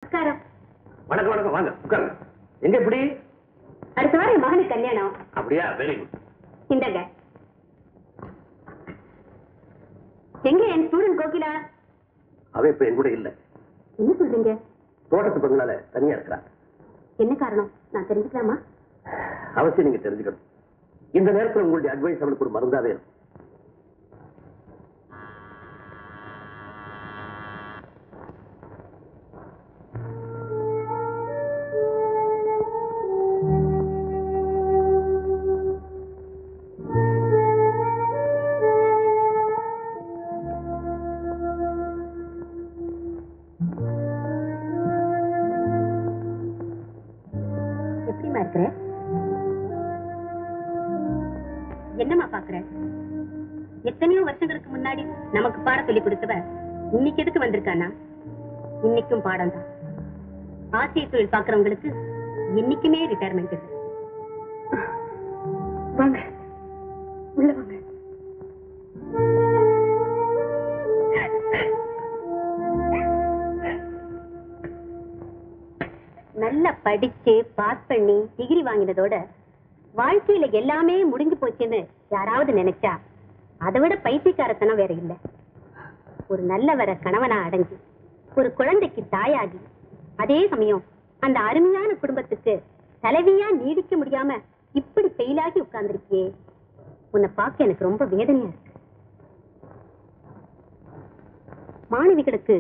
வணக்கம் வணக்கம், வாங்க உட்காருங்க. எங்க எப்படி? அடுத்த வாரம் என் மகனுக்கு கல்யாணம். அப்படியா? Very good. இந்தங்க. எங்க என் ஸ்டூடெண்ட் கோகிலா? அவ இப்ப என் கூட இல்ல. என்ன சொல்றீங்க? தோட்டத்து பங்களால தனியா இருக்கிறா. என்ன காரணம் நான் தெரிஞ்சுக்கலாமா? அவசியம் நீங்க தெரிஞ்சுக்கணும். இந்த நேரத்தில் உங்களுடைய அட்வைஸ் அவளுக்கு ஒரு மருந்தாவே இருக்கும். என்னமா பாக்குற? எத்தனையோ வருஷங்களுக்கு முன்னாடி நமக்கு பாடம் சொல்லி கொடுத்தவ இன்னைக்கு எதுக்கு வந்திருக்கானா? இன்னைக்கும் பாடம் தான். ஆசிய தொழில் பாக்குறவங்களுக்கு இன்னைக்குமே ரிட்டையர்மெண்ட் இருக்கு. வாங்க உள்ள வாங்க. நல்லா படிச்சு பாஸ் பண்ணி டிகிரி வாங்கினதோட வாழ்க்கையில எல்லாமே முடிஞ்சு போச்சுன்னு யாராவது நினைச்சா அதை விட பைத்தியக்காரத்தனம் வேற இல்ல. ஒரு நல்லவர கணவனா அடைஞ்சு ஒரு குழந்தைக்கு தாயாகி அதே சமயம் அந்த அருமையான குடும்பத்துக்கு தலைவியா நீடிக்க முடியாம இப்படி பெயிலாகி உட்கார்ந்துருக்கியே, உன்னை பார்க்க எனக்கு ரொம்ப வேதனையா இருக்கு. மாணவிகளுக்கு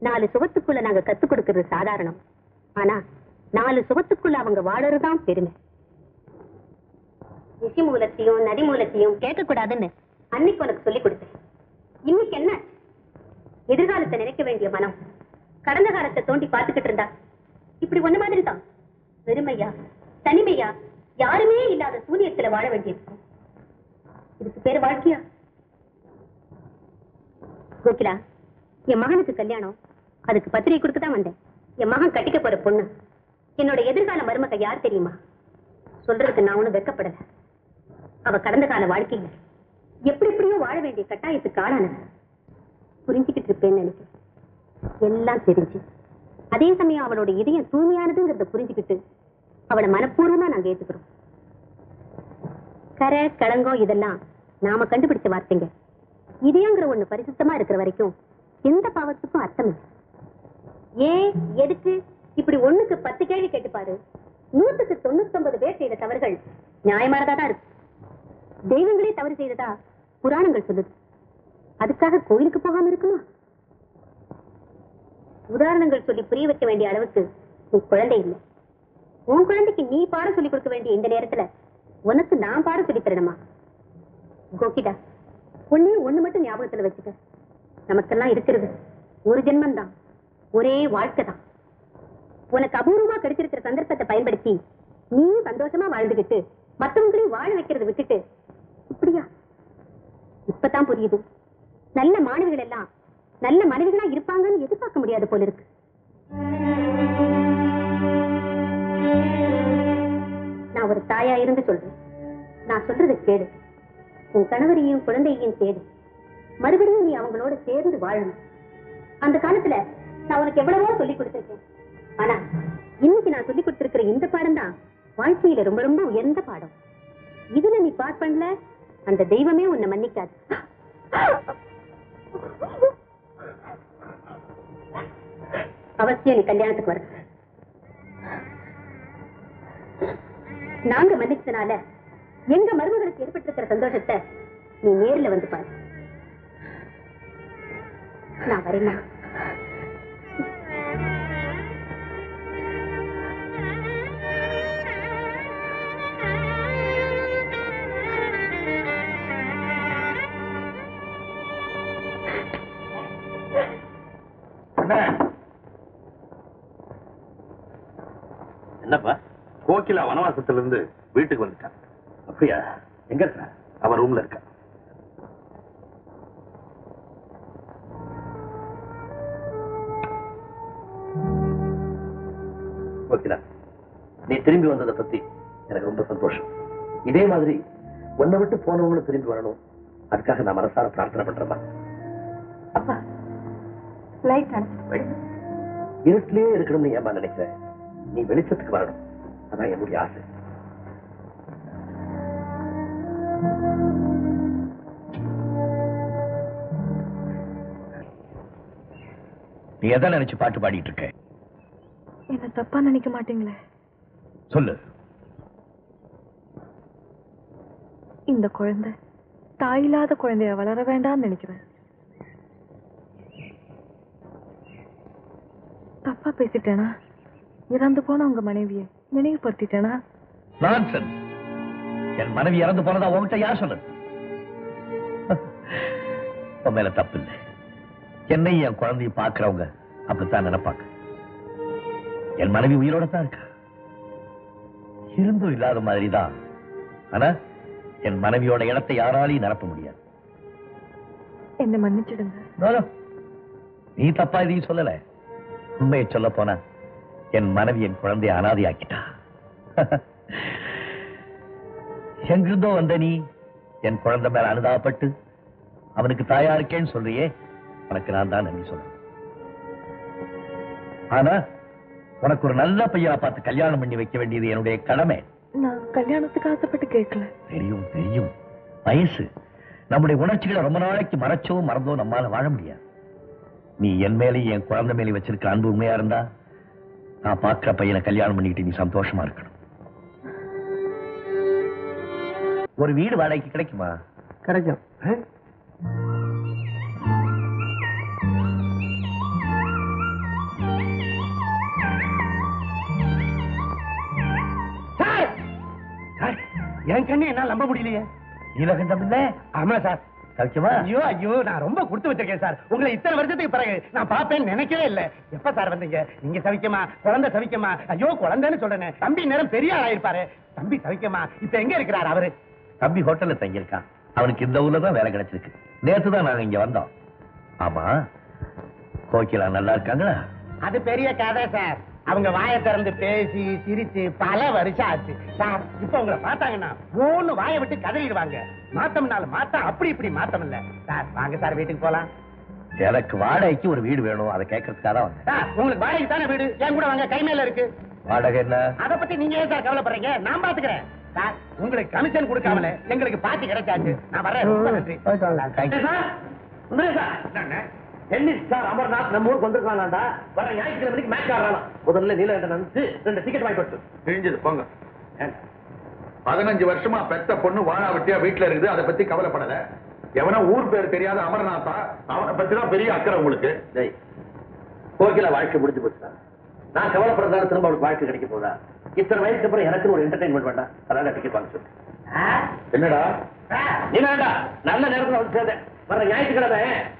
4 சுவத்துக்குள்ள நாங்க கத்துக் கொடுக்கிறது சாதாரணம். ஆனா 4 சுவத்துக்குள்ள அவங்க வாழறதுதான் பெருமை. ரிஷி மூலத்தையும் நதி மூலத்தையும் கேட்க கூடாதுன்னு அன்னைக்கு உனக்கு சொல்லி கொடுத்தேன். இன்னைக்கு என்ன? எதிர்காலத்தை நினைக்க வேண்டிய மனம் கடந்த காலத்தை தோண்டி பார்த்துக்கிட்டு இருந்தா இப்படி ஒண்ணு மாதிரி தான் பெருமையா தனிமையா யாருமே இல்லாத சூரியத்துல வாழ வேண்டியிருக்கும். இதுக்கு பேரு வாழ்க்கையா? கோகிலா, என் மகனுக்கு கல்யாணம், அதுக்கு பத்திரிகை கொடுக்கதான் வந்தேன். என் மகன் கட்டிக்க போற பொண்ணு என்னோட எதிர்கால மருமக யார் தெரியுமா? சொல்றதுக்கு நான் ஒண்ணும் வெட்கப்படல. அவ கடந்த கால வாழ்க்கையில எப்படி எப்படியோ வாழ வேண்டிய கட்டாயத்துக்கு ஆளான புரிஞ்சுக்கிட்டு இருப்பேன்னு நினைக்கிறேன். எல்லாம் தெரிஞ்சு அதே சமயம் அவளோட இதயம் தூய்மையானதுங்கிறத புரிஞ்சுக்கிட்டு அவளை மனப்பூர்வமா நாங்க ஏத்துக்கிறோம். கரை களங்கம் இதெல்லாம் நாம கண்டுபிடிச்ச வார்த்தைங்க. இதயங்கிற ஒண்ணு பரிசுத்தமா இருக்கிற வரைக்கும் எந்த பாவத்துக்கும் அர்த்தம் இல்லை. ஏன் எதுக்கு இப்படி 1க்கு 10 கேள்வி கேட்டுப்பாரு. 100க்கு 99 பேர் செய்த தவறுகள் நியாயமானதான் இருக்கு. தெய்வங்களே தவறு செய்ததா புராணங்கள் சொல்லுது. அதுக்காக கோயிலுக்கு போகாம இருக்குமா? உதாரணங்கள் சொல்லி புரிய வைக்க வேண்டிய அளவுக்கு நீ குழந்தை இல்லை. உன் குழந்தைக்கு நீ பாடம் சொல்லி கொடுக்க வேண்டிய இந்த நேரத்துல உனக்கு நான் பாடம் சொல்லி தரணுமா? கோகிலா, ஒண்ணு மட்டும் ஞாபகத்துல வச்சுக்க. நமக்கெல்லாம் இருக்கிறது ஒரு ஜென்மம் தான், ஒரே வாழ்க்கை தான். உனக்கு அபூர்வமா கிடைச்சிருக்கிற சந்தர்ப்பத்தை பயன்படுத்தி நீ சந்தோஷமா வாழ்ந்துகிட்டு மற்றவங்களையும் வாழ வைக்கிறத விட்டுட்டு இப்படியா? இப்பதான் புரியுது, நல்ல மாணவிகள் எல்லாம் நல்ல மனைவிகளா இருப்பாங்கன்னு எதிர்பார்க்க முடியாது போல இருக்கு. நான் ஒரு தாயா இருந்து சொல்றேன், நான் சொல்றது கேடு. உன் கணவரையும் குழந்தையையும் தேடு. மறுபடியும் நீ அவங்களோட சேர்ந்து வாழணும். அந்த காலத்துல நான் உனக்கு எவ்வளவோ சொல்லிக் கொடுத்திருக்கேன். ஆனா இன்னைக்கு நான் சொல்லிக் கொடுத்திருக்கிற இந்த பாடம் தான் வாழ்க்கையில ரொம்ப ரொம்ப உயர்ந்த பாடம். இதுல நீ பாஸ் பண்ணல, அந்த தெய்வமே உன்னை மன்னிக்காது. அவசியம் நீ கல்யாணத்துக்கு வர. நாங்க மன்னிச்சதுனால எங்க மருமகளுக்கு ஏற்பட்டிருக்கிற சந்தோஷத்தை நீ நேர்ல வந்து பாரு. நான் வரேன். என்னப்பா, கோகிலா வனவாசத்திலிருந்து வீட்டுக்கு வந்துட்டான். அப்படியா? எங்க இருக்க? அவன் ரூம்ல இருக்க. கோகிலா, நீ திரும்பி வந்ததை பத்தி எனக்கு ரொம்ப சந்தோஷம். இதே மாதிரி உன்னை விட்டு போனவங்களும் திரும்பி வரணும், அதுக்காக நான் மனசார பிரார்த்தனை பண்றேன். அப்பா இருட்டிலேயே இருக்கணும்னு ஏமா நினைக்கிறேன். நீ வெளிச்சத்துக்கு வரணும், அதான் என்னுடைய ஆசை. நீ எதை நினைச்சு பாட்டு பாடிட்டு இருக்க? என்ன தப்பா நினைக்க மாட்டீங்களே? சொல்லு. இந்த குழந்தை தாயில்லாத குழந்தைய வளர வேண்டாம்னு நினைக்கிறேன். தப்பா பேசிட்டேனா? இறந்து போன உங்க மனைவியை நினைவுபடுத்திட்டேனா? நான்சென்ஸ். என் மனைவி இறந்து போனதா உங்ககிட்ட யார் சொன்னது? உன் மேல தப்பு இல்லை. என்னை என் குழந்தைய பாக்குறவங்க அப்படித்தான் நினைப்பாங்க. என் மனைவி உயிரோட தான் இருக்கா, இருந்தும் இல்லாத மாதிரி தான். ஆனா என் மனைவியோட இடத்தை யாராலையும் நிரப்ப முடியாது. என்ன மன்னிச்சிடுங்க. No, no. நீ தப்பா இதையும் சொல்லல. உண்மையை சொல்ல போனா என் மனைவி என் குழந்தைய அனாதையாக்கிட்டா. எங்கிருந்தோ வந்த நீ என் குழந்தை மேல அனுதாபப்பட்டு அவனுக்கு தாயா இருக்கேன்னு சொல்றியே, உனக்கு நான் தான் நன்றி சொல்றேன். ஆனா உனக்கு ஒரு நல்ல பையனை பார்த்து கல்யாணம் பண்ணி வைக்க வேண்டியது என்னுடைய கடமை. நான் கல்யாணத்துக்கு ஆசைப்பட்டு கேட்கல. தெரியும் தெரியும், வயசு. நம்முடைய உணர்ச்சிகளை ரொம்ப நாளைக்கு மறைச்சோ மறந்தோ நம்மால வாழ முடியாது. நீ என் மேலேயும் என் குழந்தை மேலே வச்சிருக்க அன்பு உண்மையா இருந்தா நான் பார்க்கிற பையனை கல்யாணம் பண்ணிக்கிட்டு நீ சந்தோஷமா இருக்கணும். ஒரு வீடு வாடகைக்கு கிடைக்குமா? கிடைக்கும். என் கண்ணு என்னால நம்ப முடியலையே. நீலகண்டம் இல்ல? ஆமா சார். சௌக்கியமா? ஐயோ ஐயோ, நான் ரொம்ப கொடுத்து வச்சிருக்கேன் சார். உங்களை இத்தனை வருஷத்துக்கு பிறகு நான் பாப்பேன்னு நினைக்கவே இல்ல. எப்ப சார் வந்தீங்க? நீங்க சவிக்கமா? குழந்தை சவிக்கமா? ஐயோ குழந்தைன்னு சொல்றேன். தம்பி நேரம் பெரிய ஆளாயிருப்பாரு. தம்பி சவிக்கமா? இப்ப எங்க இருக்கிறார் அவரு? தம்பி ஹோட்டல்ல தங்கியிருக்கான். அவனுக்கு இந்த ஊர்ல தான் வேலை கிடைச்சிருக்கு. நேத்து தான் நாங்க இங்க வந்தோம். ஆமா, கோகிலா நல்லா இருக்காங்களா? அது பெரிய கதை சார். அவங்க வாயை திறந்து பேசி சிரிச்சு பல வருஷம் ஆச்சு சார். இப்ப உங்களை பார்த்தாங்கன்னா மூணு வாயை விட்டு கதறிடுவாங்க. மாத்தம்னால மாத்தம், அப்படி இப்படி மாத்தம் இல்ல சார். வாங்க சார், வீட்டுக்கு போலாம். எனக்கு வாடகைக்கு ஒரு வீடு வேணும், அதை கேட்கறதுக்காக தான் வந்தேன். சார் உங்களுக்கு வாடகைக்கு தானே வீடு? என் கூட வாங்க, கை மேல இருக்கு. வாடகை என்ன? அத பத்தி நீங்க ஏன் சார் கவலைப்படுறீங்க? நான் பாத்துக்கிறேன் சார். உங்களுக்கு கமிஷன் கொடுக்காமல எங்களுக்கு பாத்து கிடைச்சாச்சு. நான் வரேன். ரொம்ப நன்றி. Thank you. Tennis sir Amarnath நம்ம ஊருக்கு வந்திருக்காங்கடா. வர ஞாயிற்றுக்கிழமைக்கு மேட்ச் ஆடலாம். முதல்ல நீலகண்டன் வந்து 2 டிக்கெட் வாங்கி கொடுத்து. தெரிஞ்சது போங்க. 15 வருஷமா பெத்த பொண்ணு வாழா வெட்டியா வீட்டுல இருக்குது, அதை பத்தி கவலைப்படல. எவனா ஊர் பேர் தெரியாத அமர்நாத்தா, அவனை பத்தி தான் பெரிய அக்கறை உங்களுக்கு. கோகிலா வாழ்க்கை முடிஞ்சு போச்சு. நான் கவலைப்படுறதால திரும்ப அவளுக்கு வாழ்க்கை கிடைக்க போதா? இத்தனை வயசுக்கு அப்புறம் எனக்கு ஒரு என்டர்டைன்மெண்ட் வேண்டாம், அதான் டிக்கெட் வாங்க சொல்லு. என்னடா நீலகண்டா, நல்ல நேரத்துல வந்து சேர்ந்தேன். வர ஞாயிற்றுக்கிழமை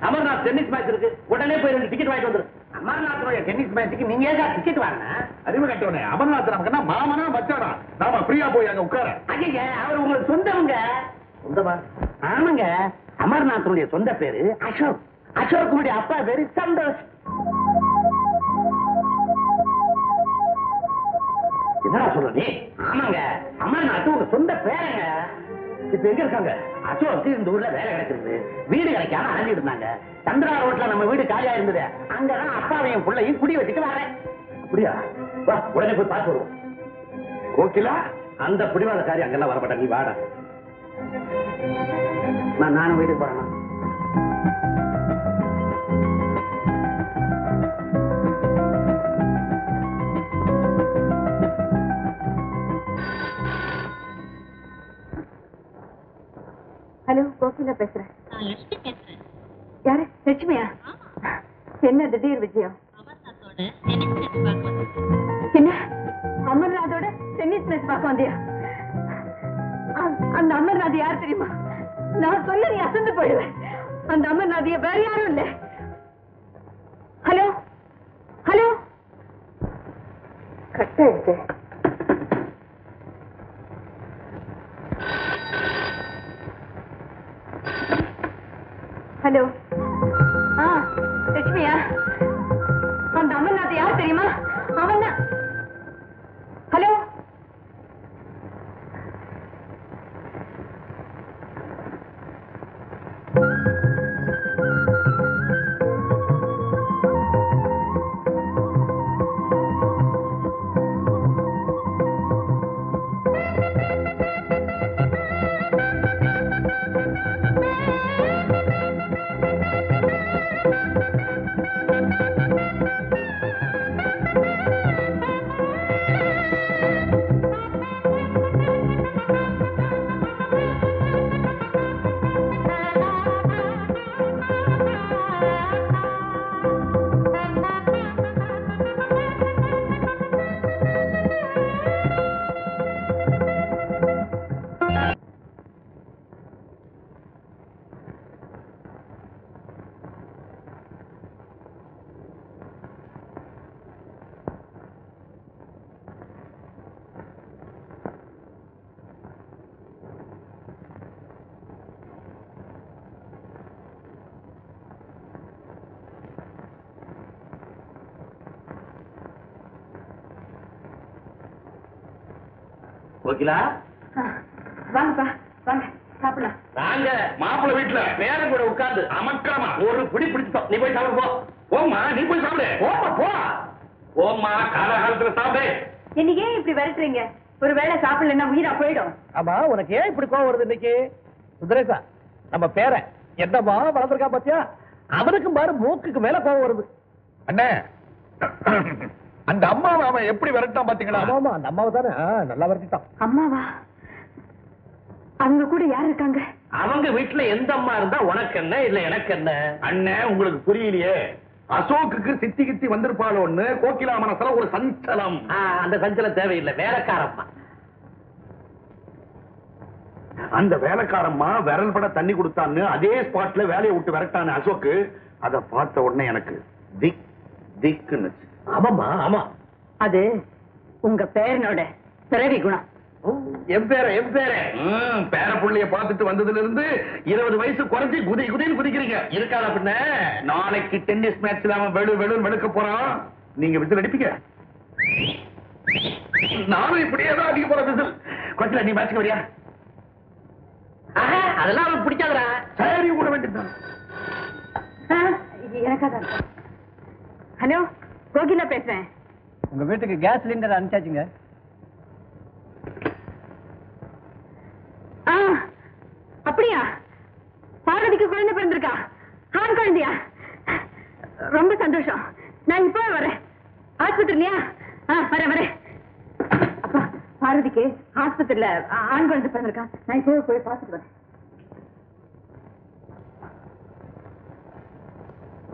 அமர்நாத் டென்னிஸ் மேட்ச் இருக்கு, உடனே போய் 2 டிக்கெட் வாங்கிட்டு வந்துரு. அமர்நாத்தோட டென்னிஸ் மேட்சுக்கு நீங்க ஏன் டிக்கெட் வாங்கினா? அறிவு கட்டவனே, அமர்நாத் நமக்கு என்ன மாமனா மச்சானா? நாம ஃப்ரீயா போய் அங்க உட்கார. ஐயா, அவர் உங்களுக்கு சொந்தவங்க. சொந்தமா? ஆமாங்க, அமர்நாத்தனுடைய சொந்த பேரு அசோக். அசோக்குடைய அப்பா பேரு சந்தோஷ். என்னடா சொல்ற நீ? ஆமாங்க, அமர்நாத் உங்க சொந்த பேருங்க. இப்ப எங்க இருக்காங்க? அசோக்கு இந்த ஊர்ல வேலை கிடைச்சிருக்கு. வீடு கிடைக்காம அலைஞ்சிட்டு இருந்தாங்க. சந்திரா ரோட்ல நம்ம வீடு காலியா இருந்தது. அங்கதான் அப்பாவையும் பிள்ளையும் குடி வச்சுட்டு வரேன். அப்படியா? வா, உடனே போய் பார்த்து வருவோம். கோகிலா, அந்த பிடிவாதக்காரி அங்கெல்லாம் வரமாட்டா, நீ வாடா. நானும் வீட்டுக்கு போறேன். ஹலோ, கோகிலா பேசுறேன். யாரு? லட்சுமியா? என்ன திடீர் விஜயம்? என்ன அமர்நாதோட டென்னிஸ் மேட்ச் பார்க்க வந்தியா? அந்த அமர்நாத் யார் தெரியுமா? நான் சொல்ல நீ அசந்து போயிடுவேன். அந்த அமர்நாதிய வேற யாரும் இல்ல. ஹலோ ஹலோ, கட் ஆயிடுச்சு. ஹலோ, லட்சுமியா? அந்த அமர்நாத் யார் தெரியுமா? அவன் தான். ஹலோ, கோகிலா வாங்கப்பா வாங்க சாப்பிடலாம். நாங்க மாப்பிள்ளை வீட்டுல வேற கூட உட்கார்ந்து அமக்கமா ஒரு பிடி பிடிச்சோம். நீ போய் சாப்பிடு போ. போம்மா நீ போய் சாப்பிடு. போமா போ. போம்மா காலகாலத்துல சாப்பிடு. இன்னைக்கு ஏன் இப்படி விரட்டுறீங்க? ஒரு வேளை சாப்பிடலன்னா உயிரா போயிடும். ஆமா உனக்கு ஏன் இப்படி கோவம் வருது இன்னைக்கு? சுந்தரேசா நம்ம பேரன் என்னமா வளர்ந்துருக்கா பாத்தியா? அவனுக்கு பாரு மூக்குக்கு மேல கோவம் வருது. அண்ணே அந்த அம்மாவை அவன் எப்படி விரட்டான் பாத்தீங்களா? ஆமா அந்த அம்மாவை தானே நல்லா விரட்டிட்டான். அம்மாவா? அவங்க கூட யார் இருக்காங்க? அவங்க வீட்டுல எந்த அம்மா இருந்தா உனக்கு என்ன இல்ல எனக்கு என்ன? அண்ணே உங்களுக்கு புரியலையே. அசோக்குக்கு சித்தி கித்தி வந்திருப்பாளோன்னு கோகிலா மனசுல ஒரு சஞ்சலம். அந்த சஞ்சலம் தேவையில்லை. வேலைக்காரம்மா. அந்த வேலைக்காரம்மா விரல் பட தண்ணி கொடுத்தான்னு அதே ஸ்பாட்ல வேலையை விட்டு விரட்டான அசோக்கு அத பார்த்த உடனே எனக்கு திக் திக்குன்னு. ஆமாம்மா ஆமா. அது உங்க பேரனோட பிறவி குணம். என் பேர பேர புள்ளைய பார்த்துட்டு வந்ததுல இருந்து 20 வயசு குறைஞ்சி குதி குதின்னு குதிக்கிறீங்க. இருக்காதா பின்ன? நாளைக்கு டென்னிஸ் மேட்ச்ல அவன் வெளுன்னு வெளுக்க போறான். நீங்க விசில் அடிப்பீங்க. நானும் இப்படியே தான் அடிக்க போறேன் விசில். கொஞ்சம் நீ மேட்ச்க்கு வரியா? அதெல்லாம் அவனுக்கு பிடிக்காதா? சரி கூட வேண்டியதுதான். எனக்காக. ஹலோ கோகிலா பேசுறேன். உங்க வீட்டுக்கு கேஸ் சிலிண்டர் அனுப்பிச்சாச்சுங்க. அப்படியா? பார்வதிக்கு குழந்தை பிறந்திருக்கா? ஆண் குழந்தையா? ரொம்ப சந்தோஷம். நான் இப்போ வரேன். ஆஸ்பத்திரியா? வரேன். அப்பா பார்வதிக்கு ஆஸ்பத்திரியில ஆண் குழந்தை பிறந்திருக்கா. நான் இப்போ போய் பார்த்துட்டு வரேன்.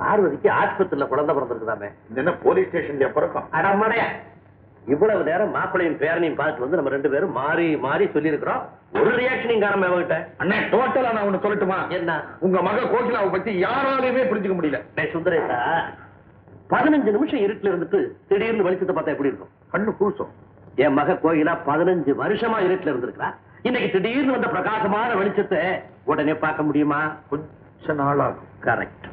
பார்வதிக்கு ஆஸ்பத்திரியில குழந்தை பிறந்திருக்குதாமே. என்ன போலீஸ் ஸ்டேஷன்ல பிறக்கும்? அடமடைய இவ்வளவு நேரம் மாப்பிளையும் பேரனையும் பார்த்து வந்து நம்ம 2 பேரும் மாறி மாறி சொல்லி இருக்கிறோம். ஒரு ரியாக்ஷனையும் காரணம் அவங்கிட்ட. அண்ணே டோட்டலா நான் ஒண்ணு சொல்லட்டுமா? என்ன? உங்க மக கோகிலாவை பத்தி யாராலையுமே புரிஞ்சுக்க முடியல. சுந்தரேசா 15 நிமிஷம் இருட்டுல இருந்துட்டு திடீர்னு வெளிச்சத்தை பார்த்தா எப்படி இருக்கும்? கண்ணு கூசம். என் மக கோகிலா 15 வருஷமா இருட்டுல இருந்திருக்கா. இன்னைக்கு திடீர்னு வந்த பிரகாசமான வெளிச்சத்தை உடனே பார்க்க முடியுமா? கொஞ்ச நாள் ஆகும். கரெக்ட்.